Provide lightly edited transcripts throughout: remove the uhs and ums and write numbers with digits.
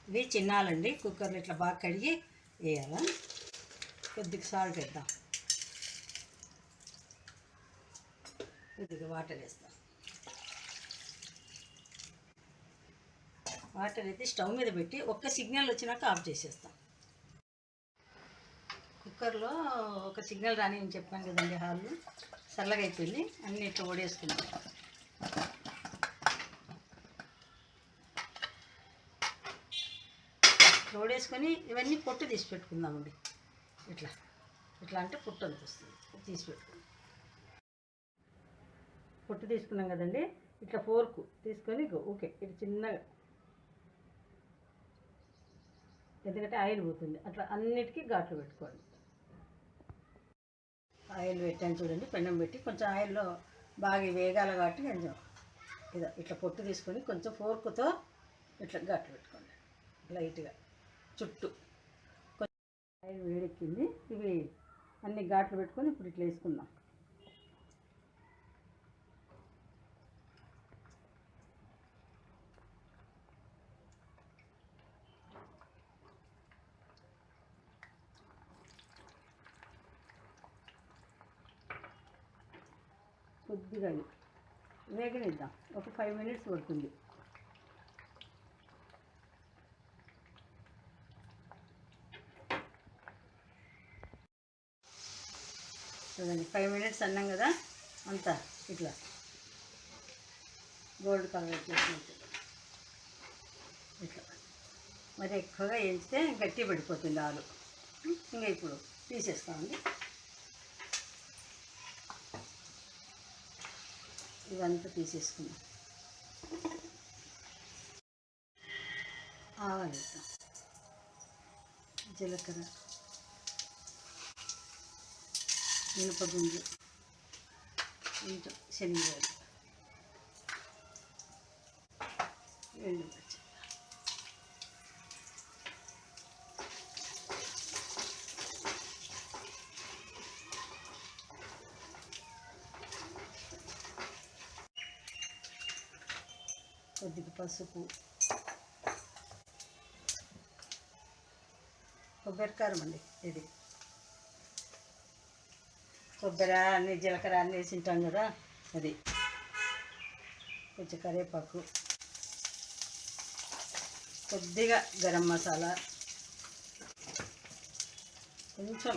ఇవి చిన్నాలండి. కుక్కర్లో ఇట్లా బాగా కడిగి వేయాలా. కొద్దిగా సాల్ట్ వేద్దాం, కొద్దిగా వాటర్ వేస్తాం. వాటర్ అయితే స్టవ్ మీద పెట్టి ఒక్క సిగ్నల్ వచ్చినాక ఆఫ్ చేసేస్తాం. కుక్కర్లో ఒక సిగ్నల్ రాని అని చెప్పాను కదండి. హాలు చల్లగా అయిపోయింది. అన్నీ ఇట్లా ఓడేసుకున్నాం. ఓడేసుకొని ఇవన్నీ పొట్టు తీసి పెట్టుకుందామండి. ఇట్లా ఇట్లా అంటే పొట్టు అంత వస్తుంది. తీసి పెట్టుకుందాం. పొట్టు తీసుకున్నాం కదండి. ఇట్లా ఫోర్కు తీసుకొని ఓకే ఇది చిన్నగా, ఎందుకంటే ఆయిల్ పోతుంది. అట్లా అన్నిటికీ ఘాట్లు పెట్టుకోండి. ఆయిల్ పెట్టాను చూడండి. పెన్నం పెట్టి కొంచెం ఆయిల్లో బాగా వేగాల కాబట్టి కొంచెం ఇట్లా పొట్టు తీసుకొని కొంచెం ఫోర్కుతో ఇట్లా ఘాట్లు పెట్టుకోండి. లైట్గా చుట్టూ కొంచెం ఆయిల్ వేడెక్కింది. ఇవి అన్ని ఘాట్లు పెట్టుకొని ఇప్పుడు ఇట్లా వేసుకుందాం. కొద్దిగా వేగనిద్దాం. ఒక 5 minutes పడుతుంది. చూడండి 5 minutes అన్నాం కదా. అంతా ఇట్లా గోల్డ్ కలర్ వచ్చేసినట్టు ఇట్లా. మరి ఎక్కువగా వేయించితే గట్టి పడిపోతుంది ఆలు. ఇంకా ఇప్పుడు తీసేస్తామండి. ఇదంతా తీసేసుకున్నాం. ఆవాలు వేద్దాం, జీలకర్ర, మినపగుండు, కొంచెం శనగలు, ఎండుమిర్చి, కొద్దిగా పసుపు, కొబ్బరికారం అండి. ఇది కొబ్బరి అన్ని జీలకర్ర అన్నీ వేసి ఉంటాం కదా. అది కొంచెం కరివేపాకు, కొద్దిగా గరం మసాలా, కొంచెం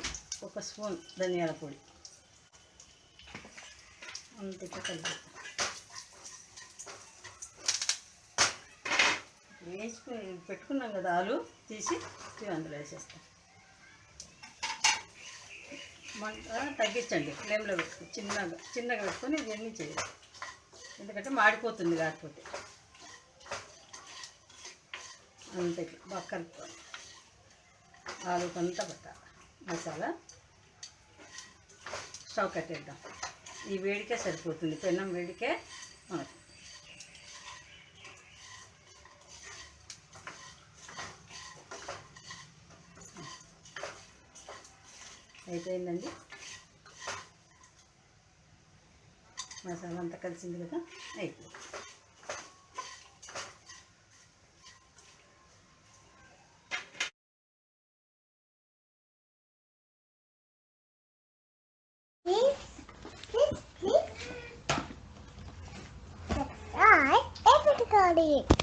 ఒక స్పూన్ ధనియాల పొడి, అంత ఇట్లా కలిపి వేసుకుని పెట్టుకున్నాం కదా. ఆలు తీసి అందులో వేసేస్తాం. మంట తగ్గించండి. ఫ్లేమ్లో పెట్టుకుని చిన్నగా పెట్టుకొని ఇవన్నీ చేయాలి. ఎందుకంటే మాడిపోతుంది లేకపోతే. అంత ఇట్లా బాగా కలుపుకోవాలి. ఆలుకంతా పట్టాలి మసాలా. స్టవ్ కట్టేద్దాం. ఈ వేడికే సరిపోతుంది. పెన్నం వేడికే మనకు. అయిపోయిందండి. మసాలా అంతా కలిసింది కదా. అయిపోయింది. Subscribe everybody.